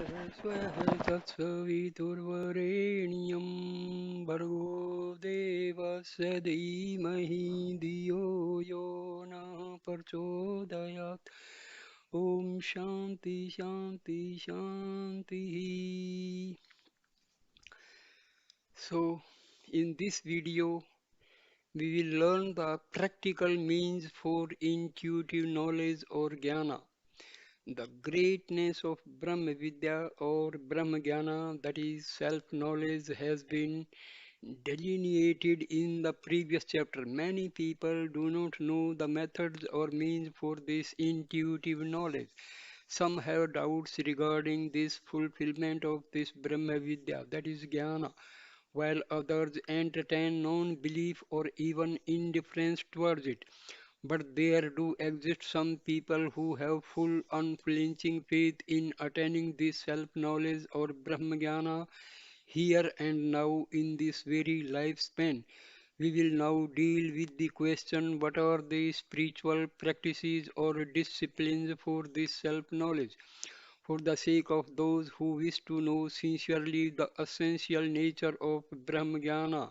तत्सवितुर्वरेण्यं भर्गो देवस्य धीमहि धियो यो न प्रचोदयात्. Om Shanti Shanti Shanti. So, in this video, we will learn the practical means for intuitive knowledge or jnana. The greatness of Brahma Vidya or Brahma Jnana, that is self-knowledge, has been delineated in the previous chapter. Many people do not know the methods or means for this intuitive knowledge. Some have doubts regarding this fulfillment of this Brahma Vidya, that is Jnana, while others entertain non-belief or even indifference towards it. But there do exist some people who have full unflinching faith in attaining this self-knowledge or Brahmajnana here and now in this very lifespan. We will now deal with the question, what are the spiritual practices or disciplines for this self-knowledge? For the sake of those who wish to know sincerely the essential nature of Brahmajnana,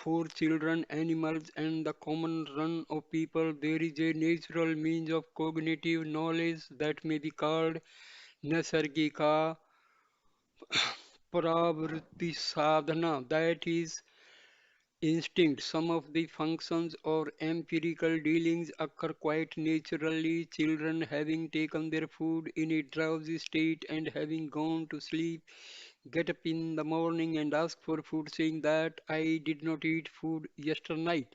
for children, animals, and the common run of people, there is a natural means of cognitive knowledge that may be called Nasargika Pravritti Sadhana, that is instinct. Some of the functions or empirical dealings occur quite naturally. Children having taken their food in a drowsy state and having gone to sleep get up in the morning and ask for food, saying that I did not eat food yesterday night.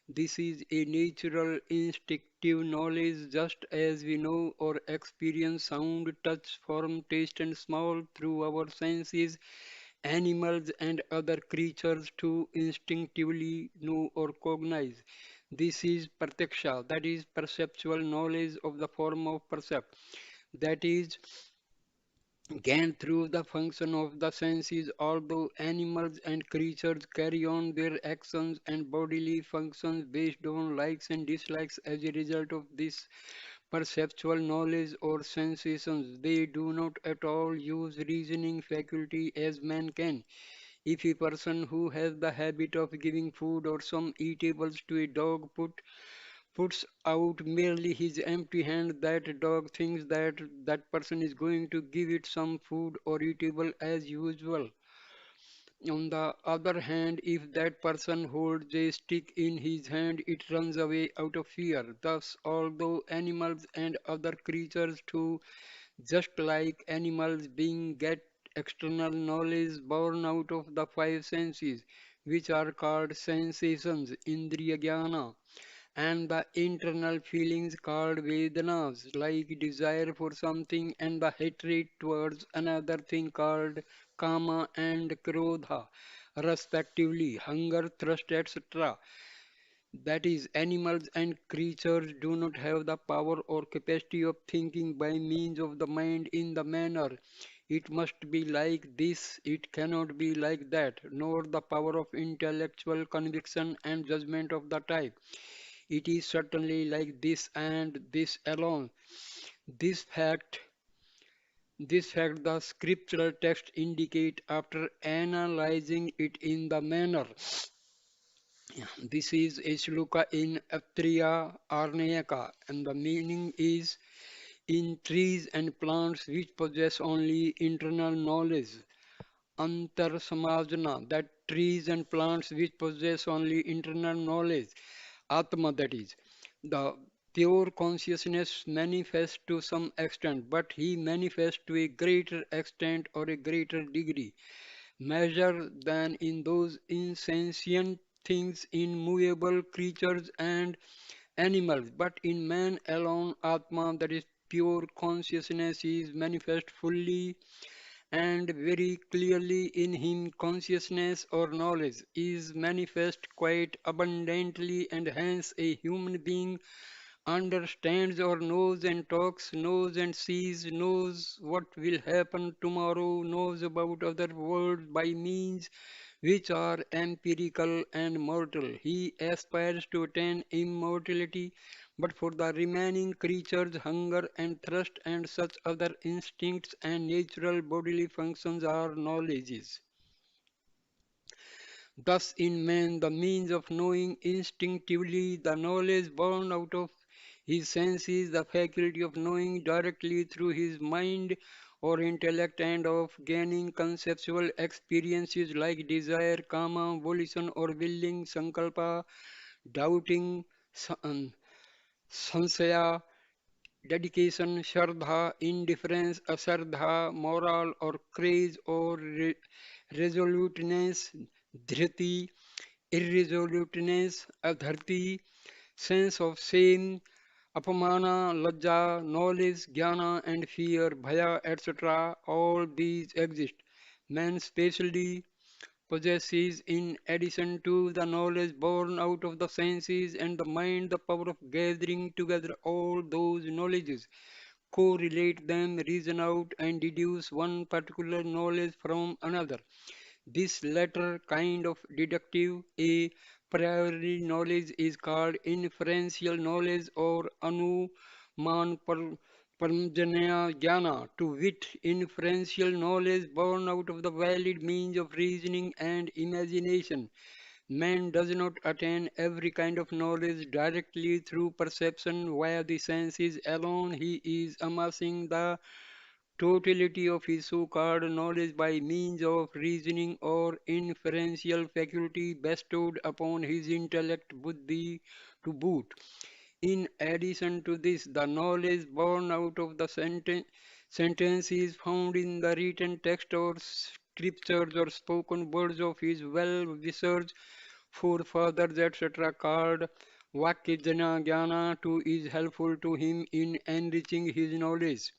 This is a natural instinctive knowledge, just as we know or experience sound, touch, form, taste, and smell through our senses. Animals and other creatures too instinctively know or cognize. This is pratyaksha, that is perceptual knowledge of the form of percept, that is gained through the function of the senses. Although animals and creatures carry on their actions and bodily functions based on likes and dislikes as a result of this perceptual knowledge or sensations, they do not at all use reasoning faculty as man can. If a person who has the habit of giving food or some eatables to a dog puts out merely his empty hand, that dog thinks that that person is going to give it some food or eatable as usual. On the other hand, if that person holds a stick in his hand, it runs away out of fear. Thus, although animals and other creatures too, just like animals being get external knowledge born out of the five senses, which are called sensations, indriya jnana, and the internal feelings called Vedanas, like desire for something and the hatred towards another thing called Kama and Krodha, respectively, hunger, thirst, etc. That is, animals and creatures do not have the power or capacity of thinking by means of the mind in the manner. It must be like this, it cannot be like that, nor the power of intellectual conviction and judgment of the type. It is certainly like this and this alone. This fact, this fact the scriptural text indicate after analyzing it in the manner. This is a shloka in Atriya Arnayaka, and the meaning is in trees and plants which possess only internal knowledge. Antar Samajana, that trees and plants which possess only internal knowledge. Atma, that is. The pure consciousness manifests to some extent, but he manifests to a greater extent or a greater degree, measure than in those insentient things, in movable creatures and animals. But in man alone, Atma, that is pure consciousness, is manifest fully and very clearly. In him consciousness or knowledge is manifest quite abundantly, and hence a human being understands or knows and talks, knows and sees, knows what will happen tomorrow, knows about other worlds by means which are empirical and mortal. He aspires to attain immortality But for the remaining creatures, hunger and thirst and such other instincts and natural bodily functions are knowledges. Thus, in man, the means of knowing instinctively, the knowledge born out of his senses, the faculty of knowing directly through his mind or intellect, and of gaining conceptual experiences like desire, kama, volition or willing, sankalpa, doubting, sansaya, dedication, shraddha, indifference, asardha, moral or craze or resoluteness, dhriti, irresoluteness, adharti, sense of shame, apamana, lajja, knowledge, jnana and fear, bhaya, etc. All these exist. Man specially possesses, in addition to the knowledge born out of the senses and the mind, the power of gathering together all those knowledges, correlate them, reason out, and deduce one particular knowledge from another. This latter kind of deductive, a priori knowledge, is called inferential knowledge or anuman paramjanya jnana, to wit, inferential knowledge born out of the valid means of reasoning and imagination. Man does not attain every kind of knowledge directly through perception via the senses alone. He is amassing the totality of his so-called knowledge by means of reasoning or inferential faculty bestowed upon his intellect buddhi to boot. In addition to this, the knowledge born out of the sentences found in the written text or scriptures or spoken words of his well-wishers, forefathers, etc., called Vakya Jnana, too is helpful to him in enriching his knowledge.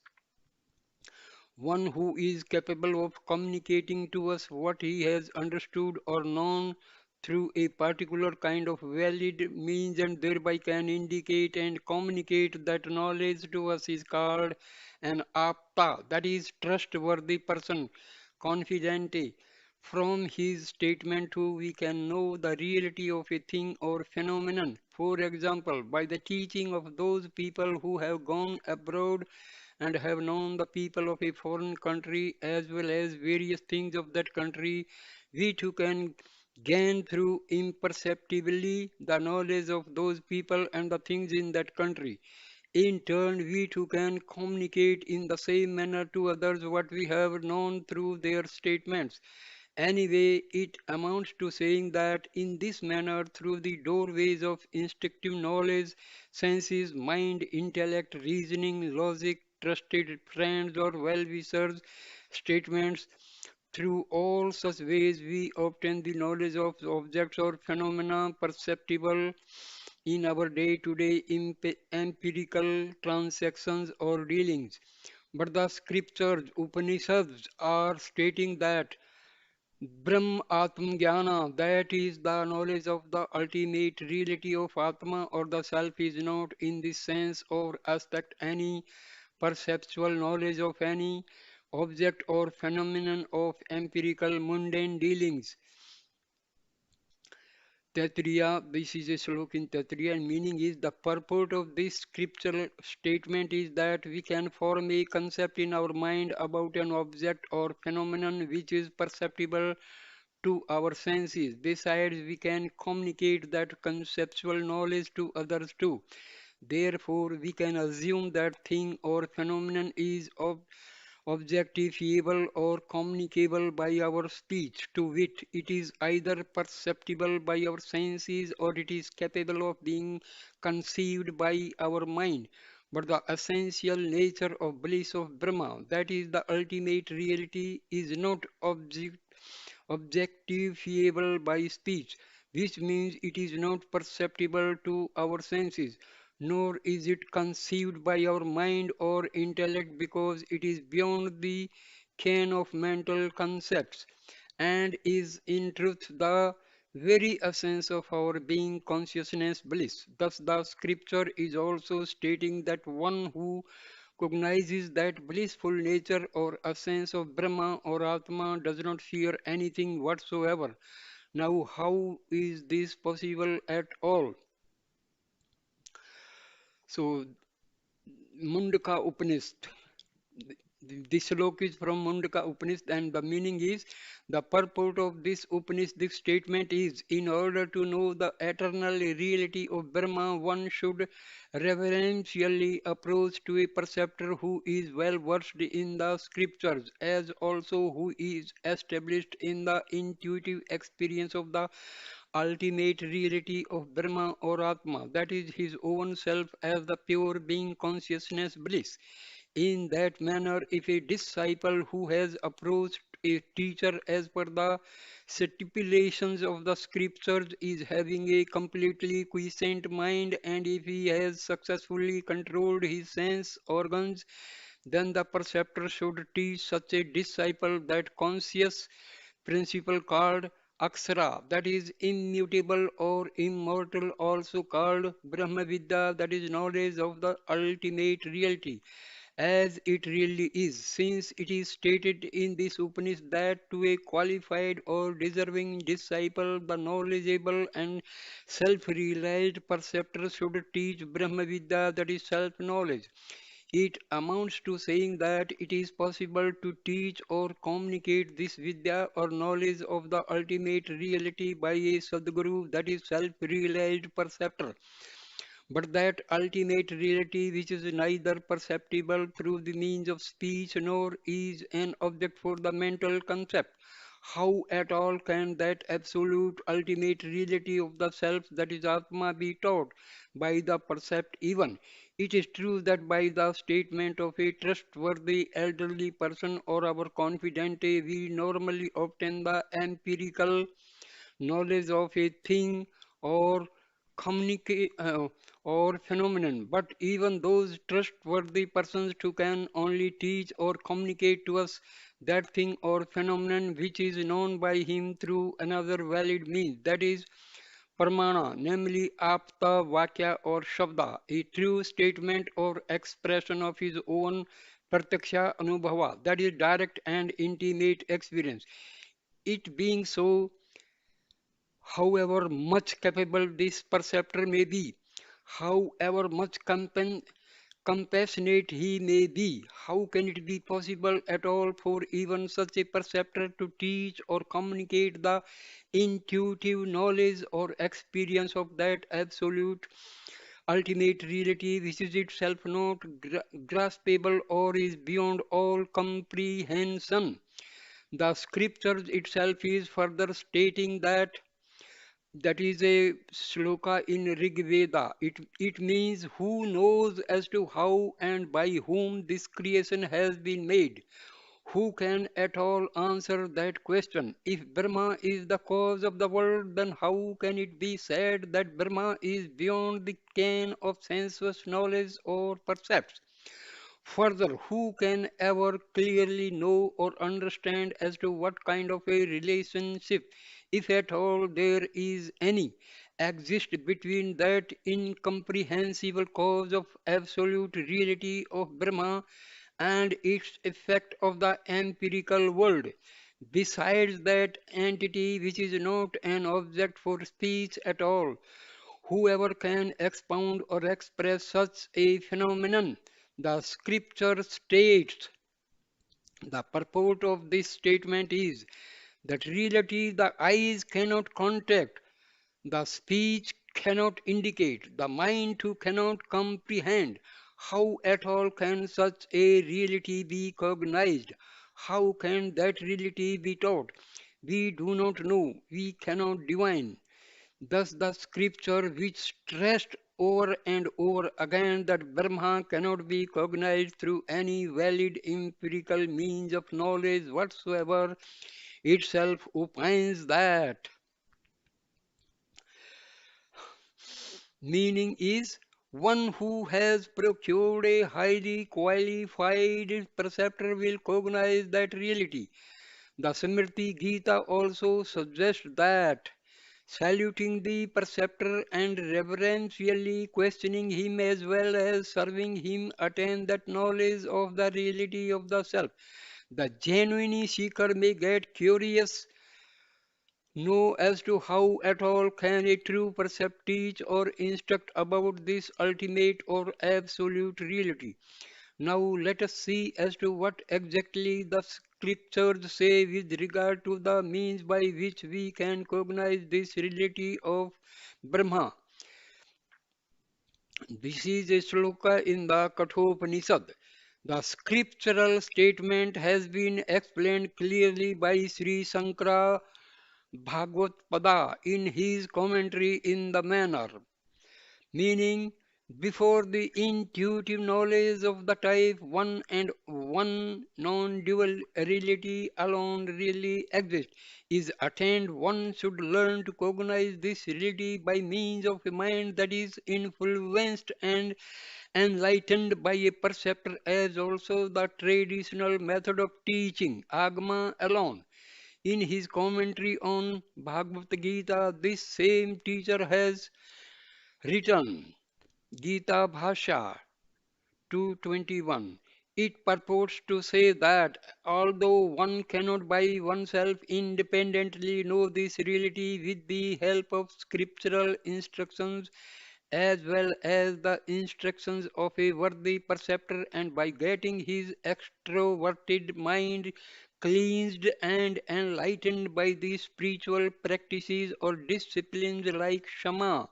One who is capable of communicating to us what he has understood or known through a particular kind of valid means and thereby can indicate and communicate that knowledge to us is called an apta, that is trustworthy person, confidente. From his statement too we can know the reality of a thing or phenomenon. For example, by the teaching of those people who have gone abroad and have known the people of a foreign country as well as various things of that country, we too can gain through imperceptibly the knowledge of those people and the things in that country. In turn, we too can communicate in the same manner to others what we have known through their statements. Anyway, it amounts to saying that in this manner, through the doorways of instinctive knowledge, senses, mind, intellect, reasoning, logic, trusted friends or well-wishers, statements, through all such ways we obtain the knowledge of objects or phenomena perceptible in our day-to-day empirical transactions or dealings. But the scriptures, Upanishads, are stating that Brahm Atma Jnana, that is the knowledge of the ultimate reality of Atma or the Self, is not in this sense or aspect any perceptual knowledge of any object or phenomenon of empirical mundane dealings. Taittiriya, this is a slok in Taittiriya, and meaning is the purport of this scriptural statement is that we can form a concept in our mind about an object or phenomenon which is perceptible to our senses. Besides, we can communicate that conceptual knowledge to others too. Therefore, we can assume that thing or phenomenon is objectifiable or communicable by our speech, to wit, it is either perceptible by our senses or it is capable of being conceived by our mind. But the essential nature of bliss of Brahma, that is the ultimate reality, is not objectifiable by speech, which means it is not perceptible to our senses, nor is it conceived by our mind or intellect because it is beyond the ken of mental concepts, and is in truth the very essence of our being consciousness bliss. Thus, the scripture is also stating that one who cognizes that blissful nature or essence of Brahma or Atma does not fear anything whatsoever. Now, how is this possible at all? So, Mundaka Upanishad. This slok is from Mundaka Upanishad, and the meaning is the purport of this Upanishadic statement is in order to know the eternal reality of Brahma, one should reverentially approach to a preceptor who is well versed in the scriptures, as also who is established in the intuitive experience of the ultimate reality of Brahma or Atma, that is his own self as the pure being consciousness bliss. In that manner, if a disciple who has approached a teacher as per the stipulations of the scriptures is having a completely quiescent mind, and if he has successfully controlled his sense organs, then the preceptor should teach such a disciple that conscious principle called Aksara, that is immutable or immortal, also called Brahma Vidya, that is knowledge of the ultimate reality, as it really is, since it is stated in this Upanishad that to a qualified or deserving disciple, the knowledgeable and self-realized preceptor should teach Brahma Vidya, that is self-knowledge. It amounts to saying that it is possible to teach or communicate this Vidya or knowledge of the ultimate reality by a Sadguru, that is self-realized preceptor. But that ultimate reality, which is neither perceptible through the means of speech nor is an object for the mental concept, how at all can that absolute ultimate reality of the self, that is Atma, be taught by the percept even? It is true that by the statement of a trustworthy elderly person or our confidante, we normally obtain the empirical knowledge of a thing or communicate or phenomenon, but even those trustworthy persons who can only teach or communicate to us that thing or phenomenon which is known by him through another valid means, that is pramana, namely apta, vakya or shabda, a true statement or expression of his own pratyaksha anubhava, that is direct and intimate experience. It being so, however much capable this perceptor may be, however much compassionate he may be, how can it be possible at all for even such a perceptor to teach or communicate the intuitive knowledge or experience of that absolute ultimate reality which is itself not graspable or is beyond all comprehension? The scripture itself is further stating that is a shloka in Rig Veda. It means who knows as to how and by whom this creation has been made. Who can at all answer that question? If Brahma is the cause of the world, then how can it be said that Brahma is beyond the ken of sensuous knowledge or percepts? Further, who can ever clearly know or understand as to what kind of a relationship, if at all there is any, exists between that incomprehensible cause of absolute reality of Brahma and its effect of the empirical world? Besides that entity which is not an object for speech at all, whoever can expound or express such a phenomenon? The scripture states the purport of this statement is that reality the eyes cannot contact, the speech cannot indicate, the mind too cannot comprehend. How at all can such a reality be cognized? How can that reality be taught? We do not know, we cannot divine. Thus, the scripture, which stressed over and over again that Brahma cannot be cognized through any valid empirical means of knowledge whatsoever, itself opines that meaning is one who has procured a highly qualified preceptor will cognize that reality. The Smriti Gita also suggests that saluting the preceptor and reverentially questioning him as well as serving him attain that knowledge of the reality of the self. The genuine seeker may get curious know as to how at all can a true percept teach or instruct about this ultimate or absolute reality. Now let us see as to what exactly the scriptures say with regard to the means by which we can cognize this reality of Brahma. This is a shloka in the Kathopanishad. The scriptural statement has been explained clearly by Sri Sankara Bhagavad Pada in his commentary in the manner, meaning before the intuitive knowledge of the type one and one non-dual reality alone really exists is attained, one should learn to cognize this reality by means of a mind that is influenced and enlightened by a perceptor, as also the traditional method of teaching agama alone. In his commentary on Bhagavad Gita, this same teacher has written Gita Bhasha 221. It purports to say that although one cannot by oneself independently know this reality with the help of scriptural instructions as well as the instructions of a worthy preceptor, and by getting his extroverted mind cleansed and enlightened by the spiritual practices or disciplines like Shama,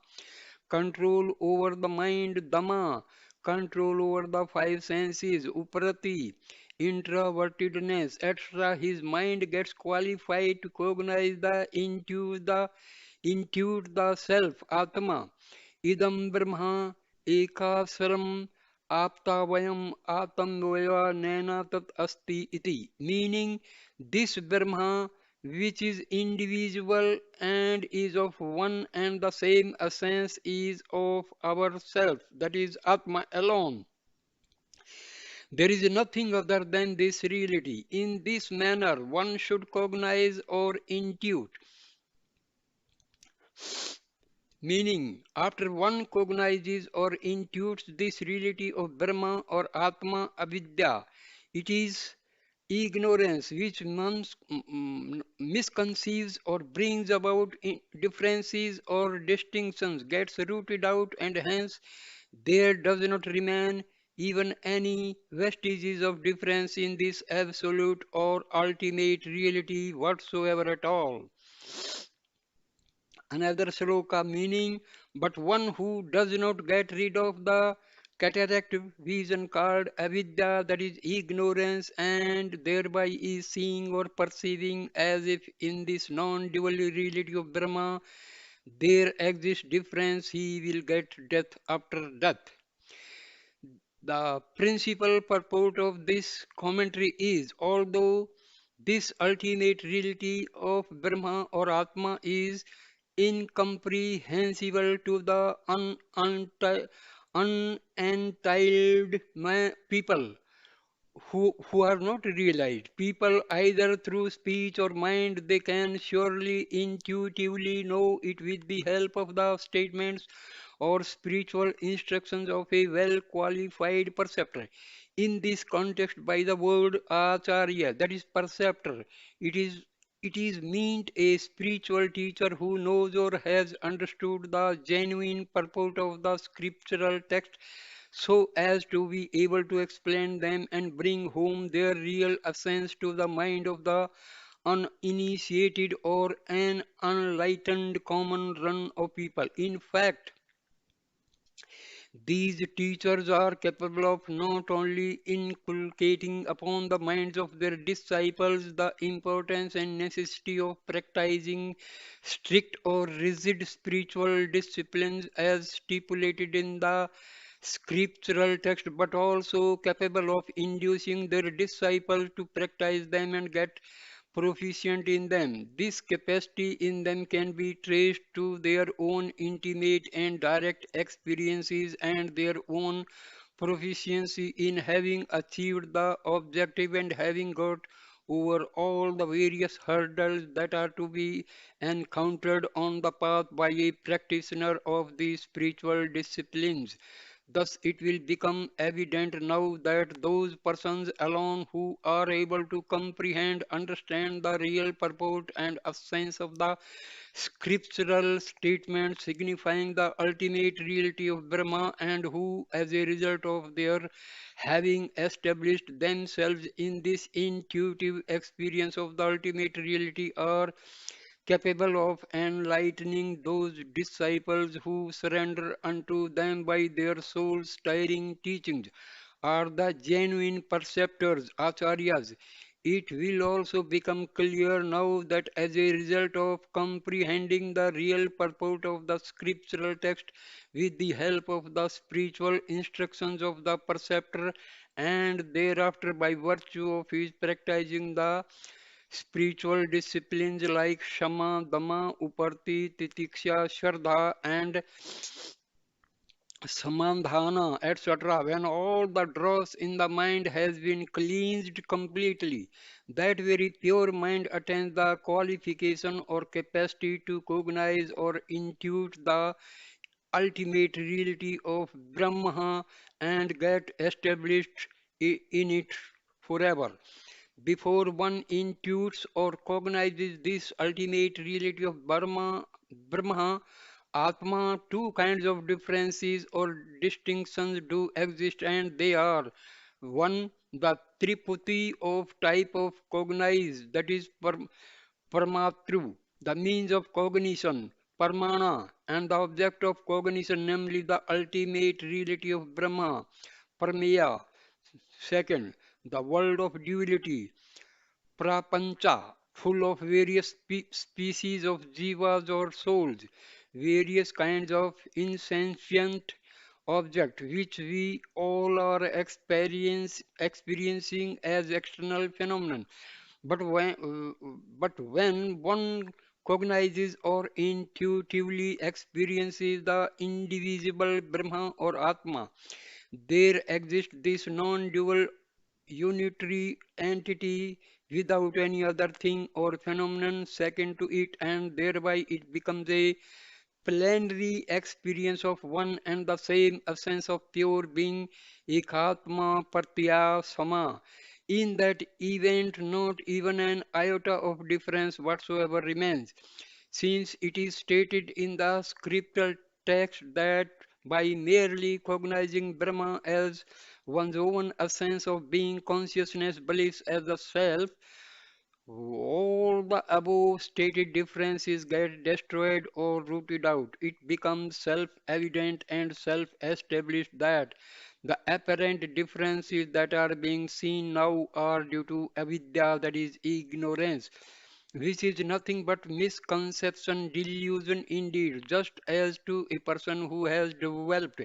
control over the mind, Dhamma, control over the five senses, Uprati, introvertedness, etc. His mind gets qualified to cognize intuit the self, Atma. Idam Brahma ekaswaram aptavayam atamvaya nena tat asti iti. Meaning, this Brahma which is indivisible and is of one and the same essence is of ourself, that is Atma alone. There is nothing other than this reality. In this manner, one should cognize or intuit. Meaning, after one cognizes or intuits this reality of Brahma or Atma Avidya, it is ignorance which misconceives or brings about differences or distinctions gets rooted out, and hence there does not remain even any vestiges of difference in this absolute or ultimate reality whatsoever at all. Another sloka meaning, but one who does not get rid of the cataract vision called avidya, that is ignorance, and thereby is seeing or perceiving as if in this non-dual reality of Brahma there exists difference, he will get death after death. The principal purport of this commentary is, although this ultimate reality of Brahma or Atma is incomprehensible to the unentitled people who are not realized. People, either through speech or mind, they can surely intuitively know it with the help of the statements or spiritual instructions of a well qualified perceptor. In this context, by the word acharya, that is perceptor, it is it is meant a spiritual teacher who knows or has understood the genuine purport of the scriptural text so as to be able to explain them and bring home their real essence to the mind of the uninitiated or an unenlightened common run of people. In fact, these teachers are capable of not only inculcating upon the minds of their disciples the importance and necessity of practicing strict or rigid spiritual disciplines as stipulated in the scriptural text, but also capable of inducing their disciples to practice them and get proficient in them. This capacity in them can be traced to their own intimate and direct experiences and their own proficiency in having achieved the objective and having got over all the various hurdles that are to be encountered on the path by a practitioner of these spiritual disciplines. Thus, it will become evident now that those persons alone who are able to comprehend, understand the real purport and essence of the scriptural statement signifying the ultimate reality of Brahma, and who, as a result of their having established themselves in this intuitive experience of the ultimate reality, are capable of enlightening those disciples who surrender unto them by their soul stirring teachings, are the genuine perceptors, acharyas. It will also become clear now that as a result of comprehending the real purport of the scriptural text with the help of the spiritual instructions of the perceptor, and thereafter by virtue of his practicing the spiritual disciplines like Shama, Dama, Uparti, Titiksha, Shraddha, and Samandhana, etc. When all the dross in the mind has been cleansed completely, that very pure mind attains the qualification or capacity to cognize or intuit the ultimate reality of Brahma and get established in it forever. Before one intuits or cognizes this ultimate reality of Brahma, Atma, two kinds of differences or distinctions do exist, and they are one, the triputi of type of cognize, that is Paramatru, the means of cognition, Parmana, and the object of cognition, namely the ultimate reality of Brahma, Parmeya. Second, the world of duality, prapancha, full of various species of jivas or souls, various kinds of insentient object which we all are experiencing as external phenomenon. But when one cognizes or intuitively experiences the indivisible Brahma or Atma, there exists this non-dual unitary entity without any other thing or phenomenon second to it, and thereby it becomes a plenary experience of one and the same essence of pure being, ekatma pratya sama. In that event, not even an iota of difference whatsoever remains, since it is stated in the scriptural text that by merely cognizing Brahma as one's own essence of being, consciousness, beliefs as the self, all the above stated differences get destroyed or rooted out. It becomes self evident and self established that the apparent differences that are being seen now are due to avidya, that is, ignorance, which is nothing but misconception, delusion indeed, just as to a person who has developed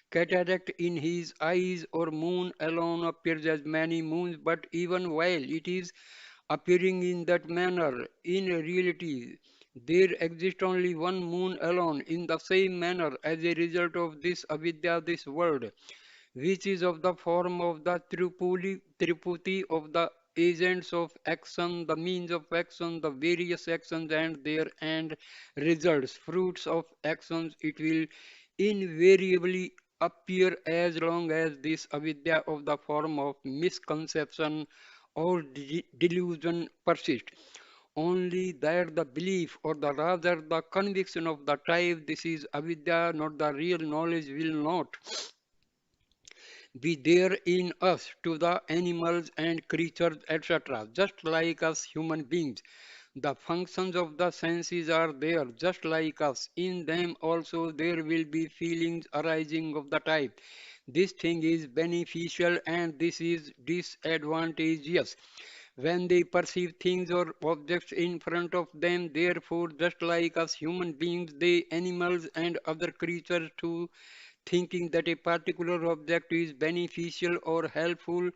cataract in his eyes or moon alone appears as many moons, but even while it is appearing in that manner, in reality, there exists only one moon alone. In the same manner, as a result of this avidya, this world, which is of the form of the triputi of the agents of action, the means of action, the various actions and their end results, fruits of actions, it will invariably appear as long as this avidya of the form of misconception or delusion persists. Only that the belief, or the rather the conviction of the type this is avidya, not the real knowledge, will not be there in us to the animals and creatures, etc. Just like us human beings, the functions of the senses are there, just like us. In them also there will be feelings arising of the type. This thing is beneficial and this is disadvantageous. When they perceive things or objects in front of them, therefore, just like us human beings, they animals and other creatures too, thinking that a particular object is beneficial or helpful,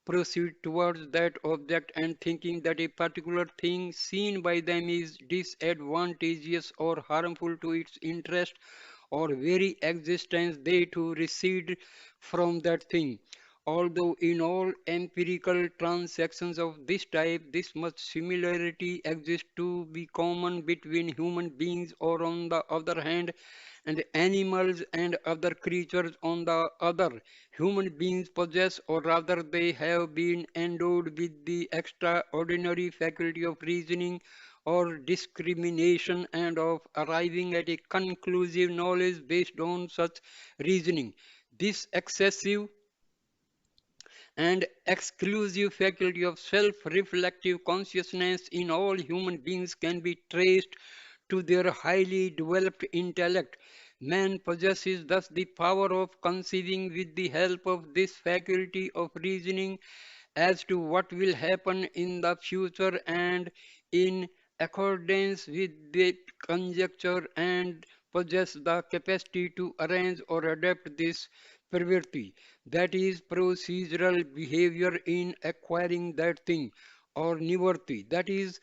proceed towards that object, and thinking that a particular thing seen by them is disadvantageous or harmful to its interest or very existence, they too recede from that thing. Although in all empirical transactions of this type, this much similarity exists to be common between human beings or on the other hand, and animals and other creatures on the other. Human beings possess, or rather they have been endowed with the extraordinary faculty of reasoning or discrimination and of arriving at a conclusive knowledge based on such reasoning. This excessive and exclusive faculty of self-reflective consciousness in all human beings can be traced to their highly developed intellect. Man possesses thus the power of conceiving with the help of this faculty of reasoning as to what will happen in the future and in accordance with that conjecture and possess the capacity to arrange or adapt this perverti, that is procedural behavior in acquiring that thing, or nivarti, that is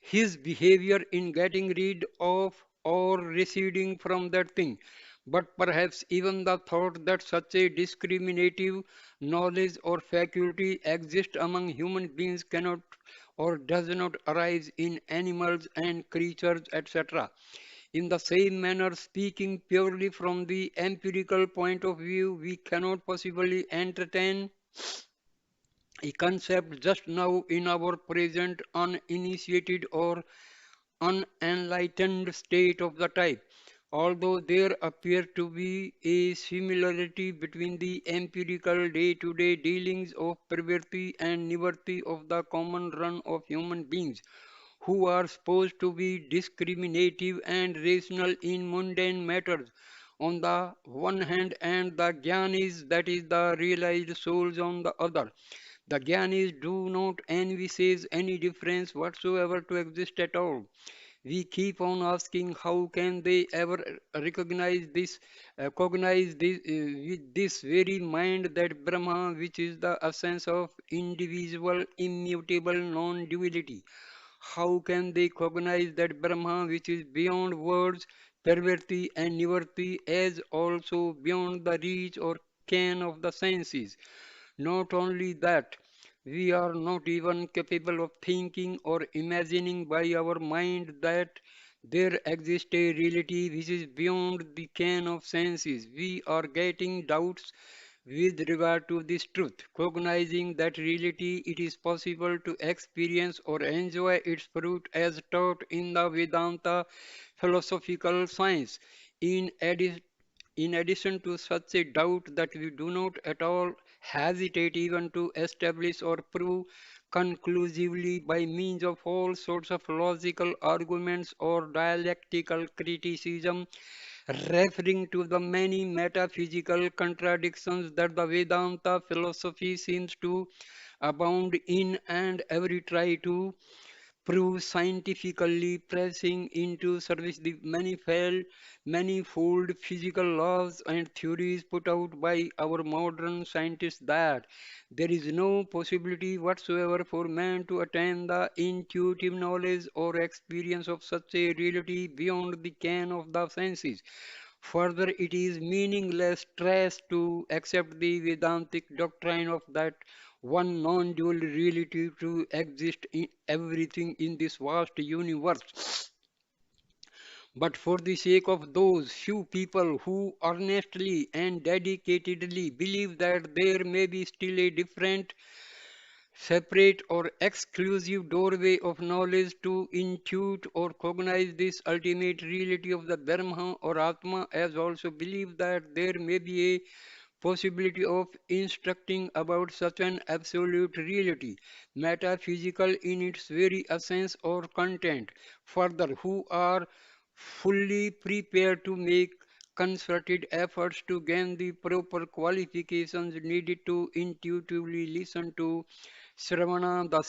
his behavior in getting rid of or receding from that thing. But perhaps even the thought that such a discriminative knowledge or faculty exists among human beings cannot or does not arise in animals and creatures, etc. In the same manner, speaking purely from the empirical point of view, we cannot possibly entertain a concept just now in our present uninitiated or unenlightened state of the type. Although there appear to be a similarity between the empirical day-to-day dealings of pravrti and nivarti of the common run of human beings, who are supposed to be discriminative and rational in mundane matters, on the one hand, and the jnanis, that is, the realized souls, on the other. The jnanis do not envisage any difference whatsoever to exist at all. We keep on asking how can they ever cognize this with this very mind that Brahma, which is the essence of indivisible, immutable non-duality. How can they cognize that Brahma, which is beyond words, perverti and nivarti, as also beyond the reach or ken of the senses? Not only that, we are not even capable of thinking or imagining by our mind that there exists a reality which is beyond the ken of senses. We are getting doubts with regard to this truth. Cognizing that reality, it is possible to experience or enjoy its fruit as taught in the Vedanta philosophical science. In addition, in addition to such a doubt that we do not at all hesitate even to establish or prove conclusively by means of all sorts of logical arguments or dialectical criticism, referring to the many metaphysical contradictions that the Vedanta philosophy seems to abound in, and every try to prove scientifically, pressing into service the manifold physical laws and theories put out by our modern scientists, that there is no possibility whatsoever for man to attain the intuitive knowledge or experience of such a reality beyond the ken of the senses. Further, it is meaningless trash to accept the Vedantic doctrine of that one non-dual reality to exist in everything in this vast universe. But for the sake of those few people who earnestly and dedicatedly believe that there may be still a different, separate or exclusive doorway of knowledge to intuit or cognize this ultimate reality of the Brahma or Atma, as also believe that there may be a possibility of instructing about such an absolute reality, metaphysical in its very essence or content. Further, who are fully prepared to make concerted efforts to gain the proper qualifications needed to intuitively listen to Sravana, the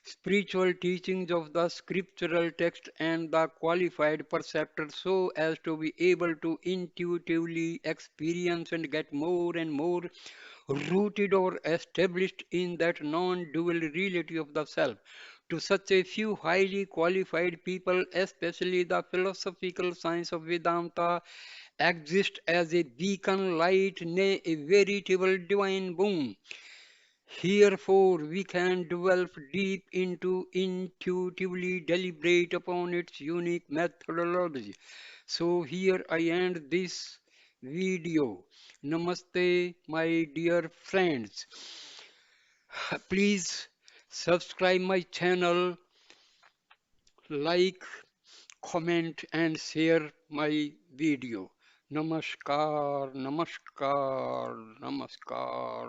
spiritual teachings of the scriptural text, and the qualified perceptor, so as to be able to intuitively experience and get more and more rooted or established in that non-dual reality of the self. To such a few highly qualified people, especially the philosophical science of Vedanta exist as a beacon light, nay, a veritable divine boon. Herefore, we can delve deep into intuitively deliberate upon its unique methodology. So, here I end this video. Namaste, my dear friends. Please subscribe my channel, like, comment, and share my video. Namaskar, namaskar, namaskar.